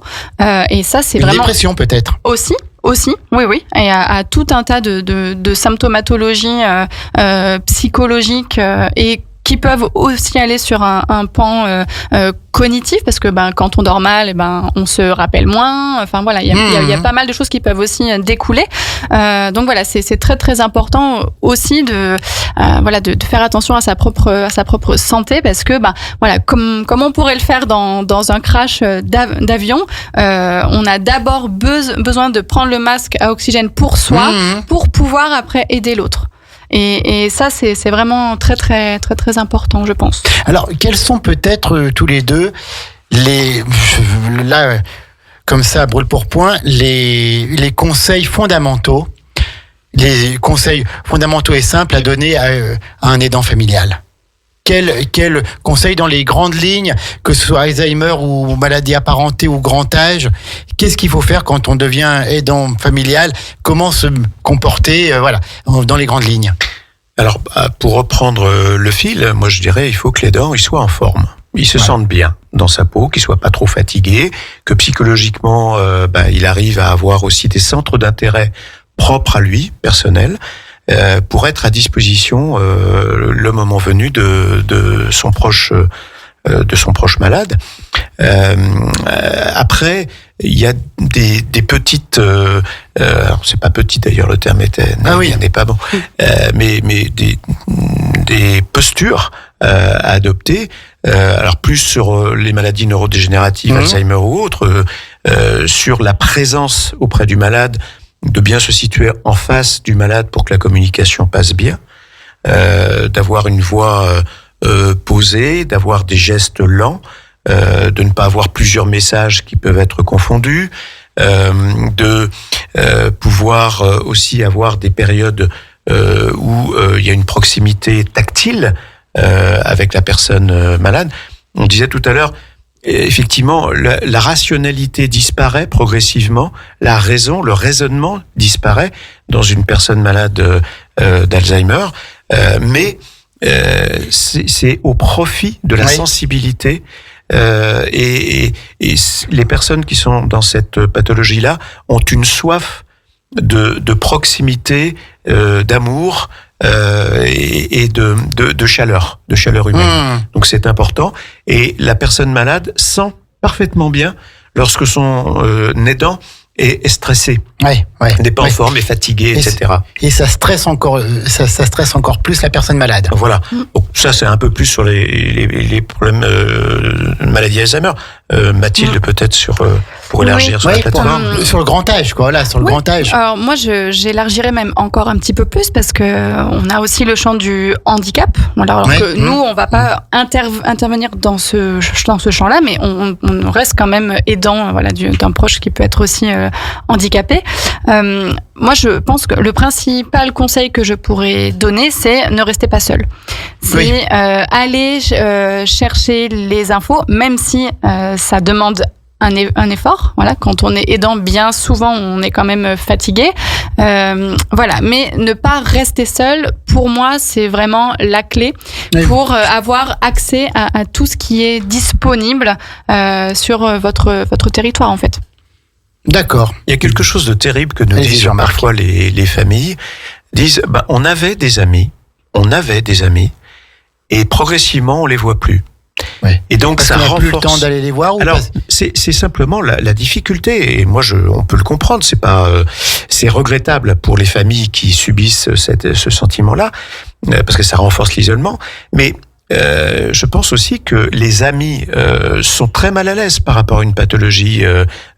Et ça, c'est vraiment... Une dépression, peut-être. Aussi, oui. Et à tout un tas de symptomatologies psychologiques et qui peuvent aussi aller sur un pan cognitif, parce que quand on dort mal, on se rappelle moins. Enfin voilà, il y a pas mal de choses qui peuvent aussi découler. Donc voilà, c'est très très important aussi de faire attention à sa propre santé, parce que voilà, comme on pourrait le faire dans un crash d'avion, on a d'abord besoin de prendre le masque à oxygène pour soi, pour pouvoir après aider l'autre. Et ça, c'est vraiment très, très, très, très important, je pense. Alors, quels sont peut-être tous les deux là, comme ça, brûle pour point, les conseils fondamentaux, et simples à donner à un aidant familial? Quel conseil dans les grandes lignes, que ce soit Alzheimer ou maladie apparentée ou grand âge, qu'est-ce qu'il faut faire quand on devient aidant familial? Comment se comporter, dans les grandes lignes? Alors, pour reprendre le fil, moi je dirais il faut que l'aidant il soit en forme. Il se sente bien dans sa peau, qu'il soit pas trop fatigué, que psychologiquement il arrive à avoir aussi des centres d'intérêt propres à lui, personnels, pour être à disposition le moment venu de son proche malade. Après, il y a des petites, alors c'est pas petit d'ailleurs, le terme n'est pas bon, mais des postures à adopter. Alors plus sur les maladies neurodégénératives, Alzheimer ou autres, sur la présence auprès du malade, de bien se situer en face du malade pour que la communication passe bien, d'avoir une voix posée, d'avoir des gestes lents, de ne pas avoir plusieurs messages qui peuvent être confondus, de pouvoir aussi avoir des périodes où il y a une proximité tactile avec la personne malade. On disait tout à l'heure, effectivement, la rationalité disparaît progressivement, la raison, le raisonnement disparaît dans une personne malade d'Alzheimer, mais c'est au profit de la sensibilité. Et les personnes qui sont dans cette pathologie-là ont une soif de proximité, d'amour et de chaleur humaine. Donc c'est important. Et la personne malade sent parfaitement bien lorsque son aidant est stressé, n'est pas en forme, est fatigué, etc. Et ça stresse encore plus la personne malade. Voilà. Donc ça, c'est un peu plus sur les problèmes de maladie Alzheimer. Mathilde, peut-être pour élargir sur la plateforme. Sur le grand âge, quoi. Là, sur le grand âge. Alors moi, j'élargirais même encore un petit peu plus, parce que on a aussi le champ du handicap. Alors que nous, on va pas intervenir dans ce champ-là, mais on reste quand même aidant, d'un proche qui peut être aussi handicapés. Moi, je pense que le principal conseil que je pourrais donner, c'est ne restez pas seul. C'est aller chercher les infos, même si ça demande un effort. Voilà, quand on est aidant, bien souvent, on est quand même fatigué. Voilà, mais ne pas rester seul, pour moi, c'est vraiment la clé pour avoir accès à tout ce qui est disponible sur votre territoire, en fait. D'accord. Il y a quelque chose de terrible que nous disent parfois les familles. Disent, on avait des amis, et progressivement, on les voit plus. Oui. Et donc parce ça qu'on n'a renforce. plus le temps d'aller les voir. Alors c'est simplement la difficulté. Et moi, on peut le comprendre. C'est regrettable pour les familles qui subissent ce sentiment-là, parce que ça renforce l'isolement. Mais je pense aussi que les amis sont très mal à l'aise par rapport à une pathologie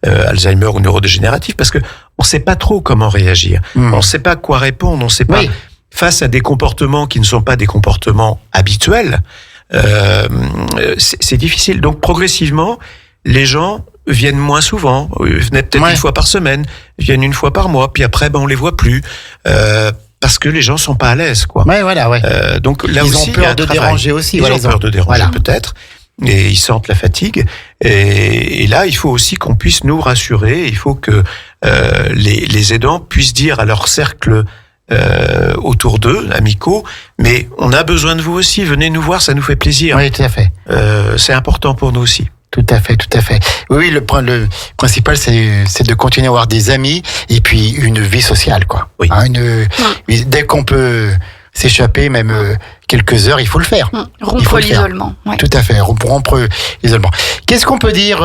Alzheimer ou neurodégénérative, parce que on sait pas trop comment réagir. On sait pas quoi répondre. On sait pas face à des comportements qui ne sont pas des comportements habituels. C'est difficile. Donc progressivement, les gens viennent moins souvent, venaient peut-être une fois par semaine, viennent une fois par mois, puis après on les voit plus parce que les gens sont pas à l'aise, quoi. Donc là ils aussi, ont peur de déranger aussi. Ils ont peur de déranger peut-être, et ils sentent la fatigue. Et là, il faut aussi qu'on puisse nous rassurer. Il faut que les aidants puissent dire à leur cercle autour d'eux, amicaux, mais on a besoin de vous aussi, venez nous voir, ça nous fait plaisir. Oui, tout à fait. C'est important pour nous aussi. Tout à fait. Oui, le principal, c'est de continuer à avoir des amis et puis une vie sociale, quoi. Oui. Dès qu'on peut s'échapper, même quelques heures, il faut le faire. Rompre l'isolement. Ouais. Tout à fait, rompre l'isolement. Qu'est-ce qu'on peut dire,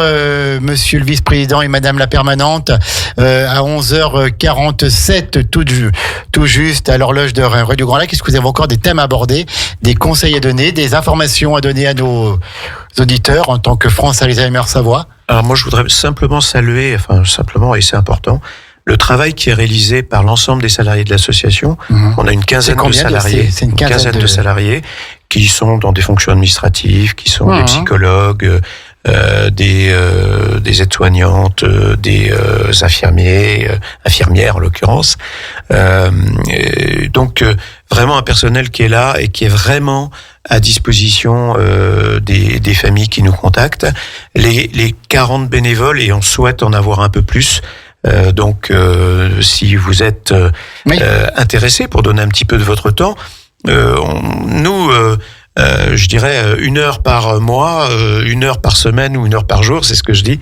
monsieur le vice-président et madame la permanente, à 11h47, tout juste, à l'horloge de Radio Grand Lac? Est-ce que vous avez encore des thèmes à aborder, des conseils à donner, des informations à donner à nos auditeurs en tant que France Alzheimer Savoie? Alors moi, je voudrais simplement saluer, et c'est important, le travail qui est réalisé par l'ensemble des salariés de l'association. On a une quinzaine de salariés. C'est une quinzaine de salariés qui sont dans des fonctions administratives, qui sont des psychologues, des aides-soignantes, des infirmières en l'occurrence. Donc vraiment un personnel qui est là et qui est vraiment à disposition des familles qui nous contactent. Les 40 bénévoles, et on souhaite en avoir un peu plus. Donc, si vous êtes intéressé pour donner un petit peu de votre temps, je dirais 1 heure par mois, 1 heure par semaine ou 1 heure par jour, c'est ce que je dis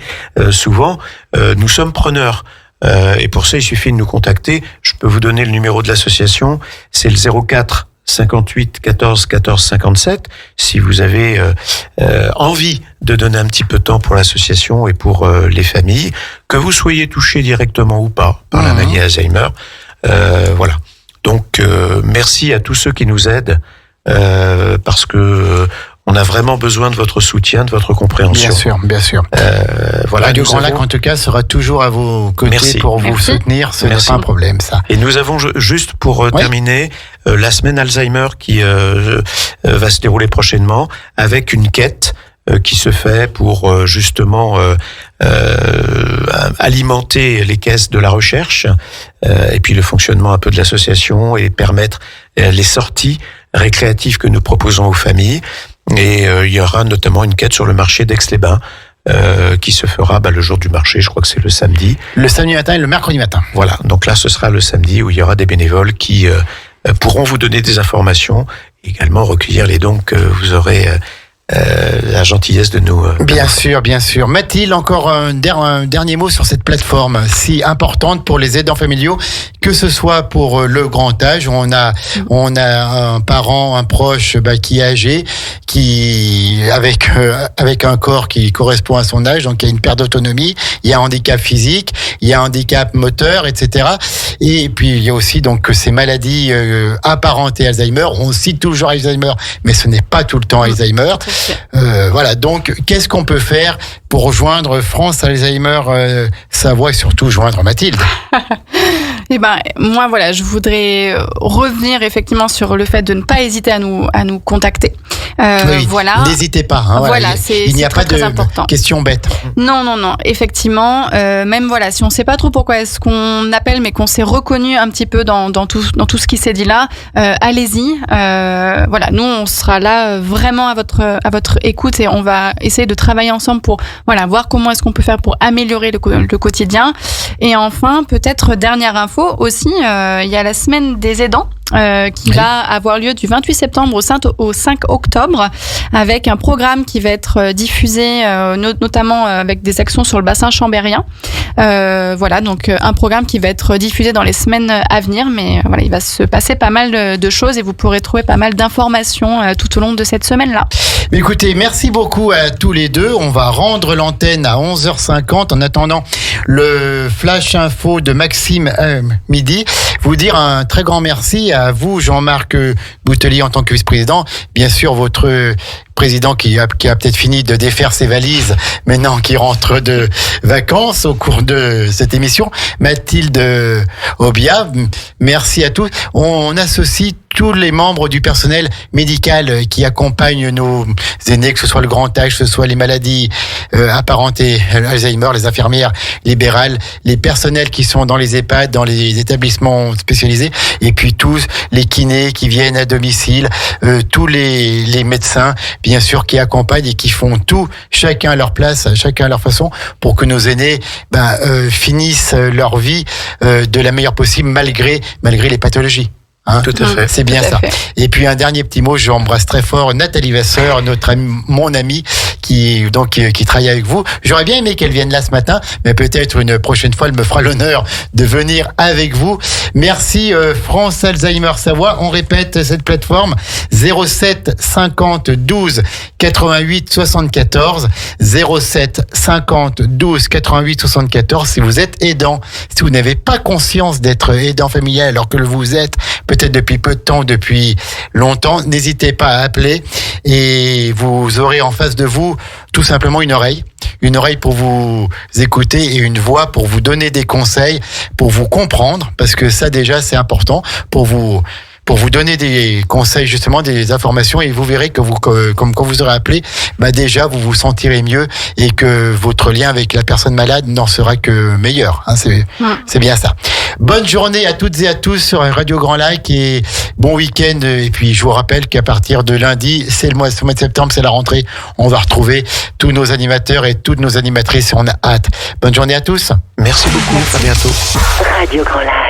souvent. Nous sommes preneurs. Et pour ça, il suffit de nous contacter. Je peux vous donner le numéro de l'association. C'est le 04 58 14 14 57. Si vous avez envie de donner un petit peu de temps pour l'association et pour les familles, que vous soyez touché directement ou pas par la maladie Alzheimer, voilà. Donc merci à tous ceux qui nous aident parce que on a vraiment besoin de votre soutien, de votre compréhension. Bien sûr. Voilà, Radio Grand Lac, en tout cas, sera toujours à vos côtés pour vous soutenir. Ce n'est pas un problème, ça. Et nous avons, juste pour terminer, la semaine Alzheimer qui va se dérouler prochainement avec une quête qui se fait pour justement alimenter les caisses de la recherche et puis le fonctionnement un peu de l'association et permettre les sorties récréatives que nous proposons aux familles. Et il y aura notamment une quête sur le marché d'Aix-les-Bains qui se fera le jour du marché, je crois que c'est le samedi. Le samedi matin et le mercredi matin. Voilà, donc là ce sera le samedi où il y aura des bénévoles qui pourront vous donner des informations, également recueillir les dons que vous aurez la gentillesse de nous... Bien sûr. Mathilde, encore un dernier mot sur cette plateforme si importante pour les aidants familiaux, que ce soit pour le grand âge, on a un parent, un proche qui est âgé, qui avec un corps qui correspond à son âge, donc il y a une perte d'autonomie, il y a un handicap physique, il y a un handicap moteur, etc. Et puis il y a aussi donc ces maladies apparentées Alzheimer. On cite toujours Alzheimer, mais ce n'est pas tout le temps Alzheimer. Voilà, donc qu'est-ce qu'on peut faire pour rejoindre France Alzheimer Savoie et surtout joindre Mathilde? Eh ben, moi, voilà, je voudrais revenir effectivement sur le fait de ne pas hésiter à nous contacter. Oui, voilà. N'hésitez pas. Voilà, il n'y a pas de question bête. Non, effectivement. Même voilà, si on ne sait pas trop pourquoi est-ce qu'on appelle, mais qu'on s'est reconnu un petit peu dans tout ce qui s'est dit là, allez-y. Voilà, nous on sera là vraiment à votre écoute et on va essayer de travailler ensemble pour voir comment est-ce qu'on peut faire pour améliorer le quotidien. Et enfin, peut-être dernière info aussi, il y a la semaine des aidants. Qui va avoir lieu du 28 septembre au 5 octobre avec un programme qui va être diffusé notamment avec des actions sur le bassin chambérien. Voilà, donc un programme qui va être diffusé dans les semaines à venir, mais voilà, il va se passer pas mal de choses et vous pourrez trouver pas mal d'informations tout au long de cette semaine-là. Mais écoutez, merci beaucoup à tous les deux. On va rendre l'antenne à 11h50 en attendant le flash info de Maxime midi. Vous dire un très grand merci à vous, Jean-Marc Boutelier, en tant que vice-président. Bien sûr, votre président qui a peut-être fini de défaire ses valises, maintenant qui rentre de vacances au cours de cette émission. Mathilde Obia, merci à tous. On associe tous les membres du personnel médical qui accompagnent nos aînés, que ce soit le grand âge, que ce soit les maladies apparentées, Alzheimer, les infirmières libérales, les personnels qui sont dans les EHPAD, dans les établissements spécialisés, et puis tous les kinés qui viennent à domicile, tous les médecins, bien sûr, qui accompagnent et qui font tout, chacun à leur place, chacun à leur façon, pour que nos aînés finissent leur vie de la meilleure possible, malgré les pathologies. Hein, tout à fait. C'est bien ça. Et puis un dernier petit mot, j'embrasse très fort Nathalie Vasseur, mon amie qui travaille avec vous. J'aurais bien aimé qu'elle vienne là ce matin, mais peut-être une prochaine fois, elle me fera l'honneur de venir avec vous. Merci France Alzheimer Savoie. On répète cette plateforme 07 50 12 88 74 07 50 12 88 74. Si vous êtes aidant, si vous n'avez pas conscience d'être aidant familial alors que vous êtes peut-être depuis peu de temps, depuis longtemps, n'hésitez pas à appeler et vous aurez en face de vous tout simplement une oreille pour vous écouter et une voix pour vous donner des conseils, pour vous comprendre, parce que ça déjà c'est important, pour vous donner des conseils, justement, des informations, et vous verrez que comme quand vous aurez appelé, déjà vous vous sentirez mieux et que votre lien avec la personne malade n'en sera que meilleur. Hein, c'est bien ça. Bonne journée à toutes et à tous sur Radio Grand Lac et bon week-end. Et puis je vous rappelle qu'à partir de lundi, ce mois de septembre, c'est la rentrée. On va retrouver tous nos animateurs et toutes nos animatrices et on a hâte. Bonne journée à tous. Merci beaucoup. À bientôt. Radio Grand Lac.